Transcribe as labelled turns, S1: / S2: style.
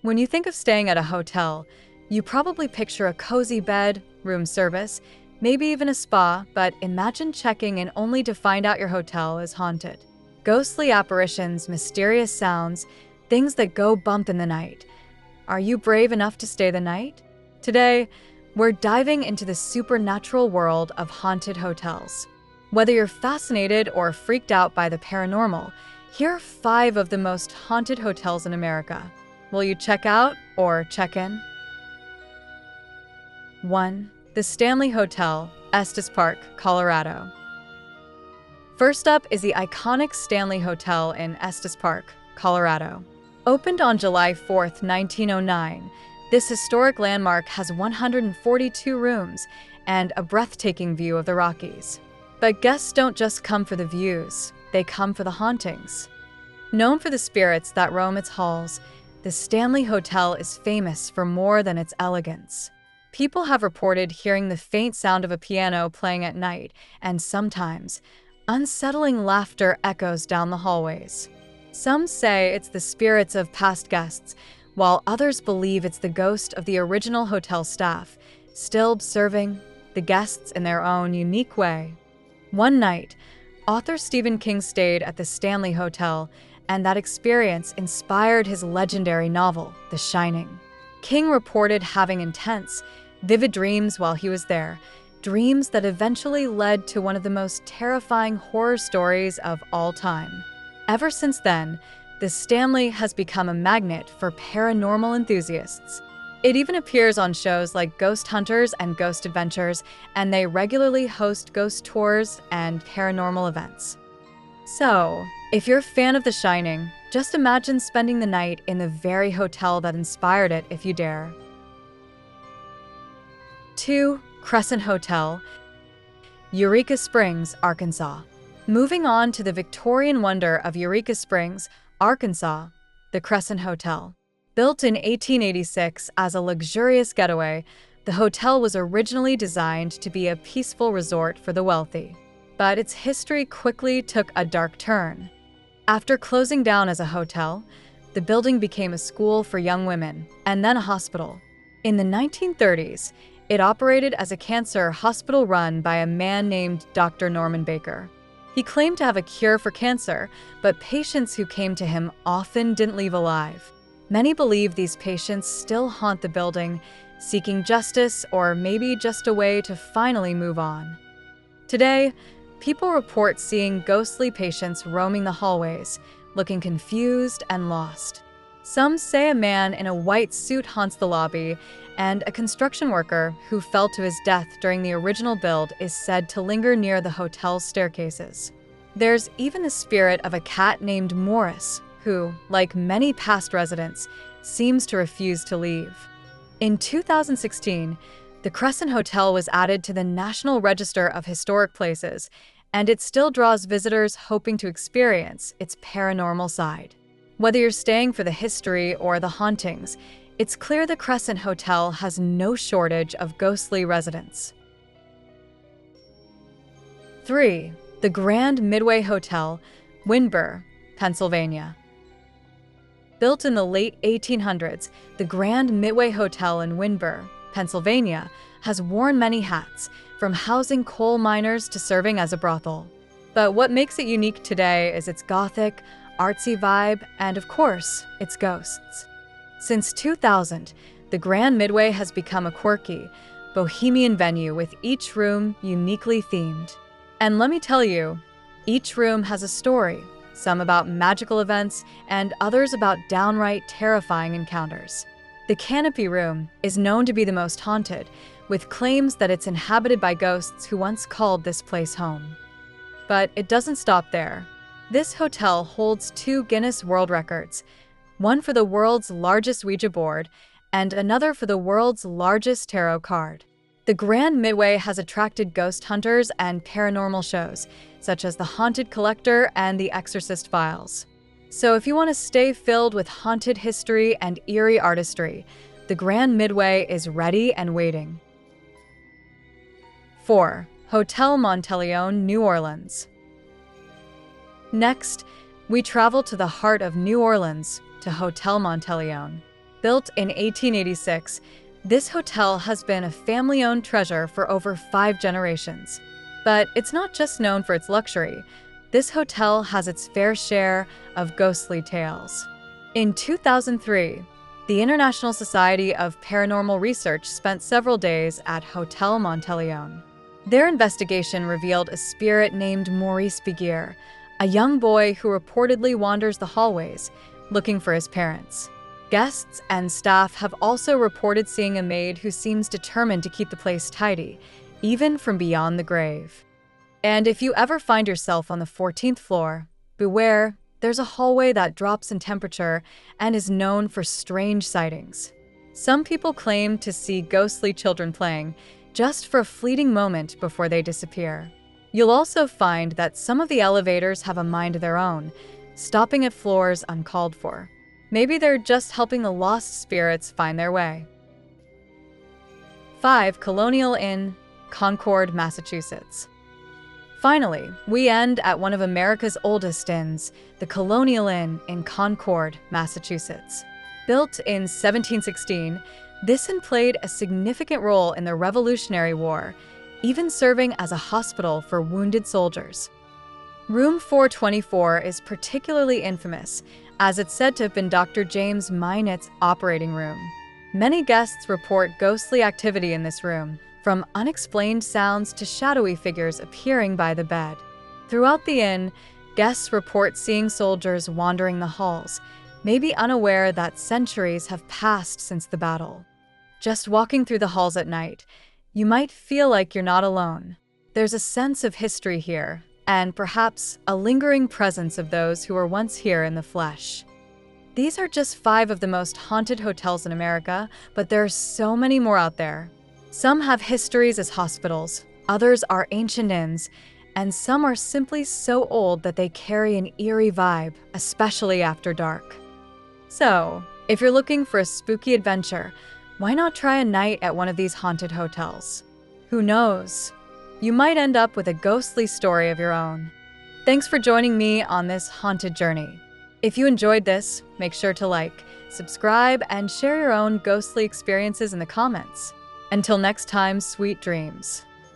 S1: When you think of staying at a hotel, you probably picture a cozy bed, room service, maybe even a spa, but imagine checking in only to find out your hotel is haunted. Ghostly apparitions, mysterious sounds, things that go bump in the night. Are you brave enough to stay the night? Today, we're diving into the supernatural world of haunted hotels. Whether you're fascinated or freaked out by the paranormal, here are 5 of the most haunted hotels in America. Will you check out or check in? 1. The Stanley Hotel, Estes Park, Colorado. First up is the iconic Stanley Hotel in Estes Park, Colorado. Opened on July 4, 1909, this historic landmark has 142 rooms and a breathtaking view of the Rockies. But guests don't just come for the views, they come for the hauntings. Known for the spirits that roam its halls, the Stanley Hotel is famous for more than its elegance. People have reported hearing the faint sound of a piano playing at night, and sometimes, unsettling laughter echoes down the hallways. Some say it's the spirits of past guests, while others believe it's the ghost of the original hotel staff, still serving the guests in their own unique way. One night, author Stephen King stayed at the Stanley Hotel, and that experience inspired his legendary novel, The Shining. King reported having intense, vivid dreams while he was there, dreams that eventually led to one of the most terrifying horror stories of all time. Ever since then, the Stanley has become a magnet for paranormal enthusiasts. It even appears on shows like Ghost Hunters and Ghost Adventures, and they regularly host ghost tours and paranormal events. So, if you're a fan of The Shining, just imagine spending the night in the very hotel that inspired it if you dare. 2. Crescent Hotel, Eureka Springs, Arkansas. Moving on to the Victorian wonder of Eureka Springs, Arkansas, the Crescent Hotel. Built in 1886 as a luxurious getaway, the hotel was originally designed to be a peaceful resort for the wealthy. But its history quickly took a dark turn. After closing down as a hotel, the building became a school for young women, and then a hospital. In the 1930s, it operated as a cancer hospital run by a man named Dr. Norman Baker. He claimed to have a cure for cancer, but patients who came to him often didn't leave alive. Many believe these patients still haunt the building, seeking justice or maybe just a way to finally move on. Today, people report seeing ghostly patients roaming the hallways, looking confused and lost. Some say a man in a white suit haunts the lobby, and a construction worker who fell to his death during the original build is said to linger near the hotel's staircases. There's even the spirit of a cat named Morris, who, like many past residents, seems to refuse to leave. In 2016, the Crescent Hotel was added to the National Register of Historic Places, and it still draws visitors hoping to experience its paranormal side. Whether you're staying for the history or the hauntings, it's clear the Crescent Hotel has no shortage of ghostly residents. 3. The Grand Midway Hotel, Windber, Pennsylvania. Built in the late 1800s, the Grand Midway Hotel in Windber, Pennsylvania, has worn many hats, from housing coal miners to serving as a brothel. But what makes it unique today is its Gothic, artsy vibe, and of course, its ghosts. Since 2000, the Grand Midway has become a quirky, bohemian venue with each room uniquely themed. And let me tell you, each room has a story, some about magical events and others about downright terrifying encounters. The Canopy Room is known to be the most haunted, with claims that it's inhabited by ghosts who once called this place home. But it doesn't stop there. This hotel holds 2 Guinness World Records, one for the world's largest Ouija board and another for the world's largest tarot card. The Grand Midway has attracted ghost hunters and paranormal shows, such as The Haunted Collector and The Exorcist Files. So if you want to stay filled with haunted history and eerie artistry, the Grand Midway is ready and waiting. 4. Hotel Monteleone, New Orleans. Next, we travel to the heart of New Orleans, to Hotel Monteleone. Built in 1886, this hotel has been a family-owned treasure for over 5 generations. But it's not just known for its luxury. This hotel has its fair share of ghostly tales. In 2003, the International Society of Paranormal Research spent several days at Hotel Monteleone. Their investigation revealed a spirit named Maurice Beguer, a young boy who reportedly wanders the hallways looking for his parents. Guests and staff have also reported seeing a maid who seems determined to keep the place tidy, even from beyond the grave. And if you ever find yourself on the 14th floor, beware, there's a hallway that drops in temperature and is known for strange sightings. Some people claim to see ghostly children playing just for a fleeting moment before they disappear. You'll also find that some of the elevators have a mind of their own, stopping at floors uncalled for. Maybe they're just helping the lost spirits find their way. 5. Colonial Inn, Concord, Massachusetts. Finally, we end at one of America's oldest inns, the Colonial Inn in Concord, Massachusetts. Built in 1716, this inn played a significant role in the Revolutionary War, even serving as a hospital for wounded soldiers. Room 424 is particularly infamous, as it's said to have been Dr. James Minnett's operating room. Many guests report ghostly activity in this room, from unexplained sounds to shadowy figures appearing by the bed. Throughout the inn, guests report seeing soldiers wandering the halls, maybe unaware that centuries have passed since the battle. Just walking through the halls at night, you might feel like you're not alone. There's a sense of history here, and perhaps a lingering presence of those who were once here in the flesh. These are just 5 of the most haunted hotels in America, but there are so many more out there. Some have histories as hospitals, others are ancient inns, and some are simply so old that they carry an eerie vibe, especially after dark. So, if you're looking for a spooky adventure, why not try a night at one of these haunted hotels? Who knows? You might end up with a ghostly story of your own. Thanks for joining me on this haunted journey. If you enjoyed this, make sure to like, subscribe, and share your own ghostly experiences in the comments. Until next time, sweet dreams.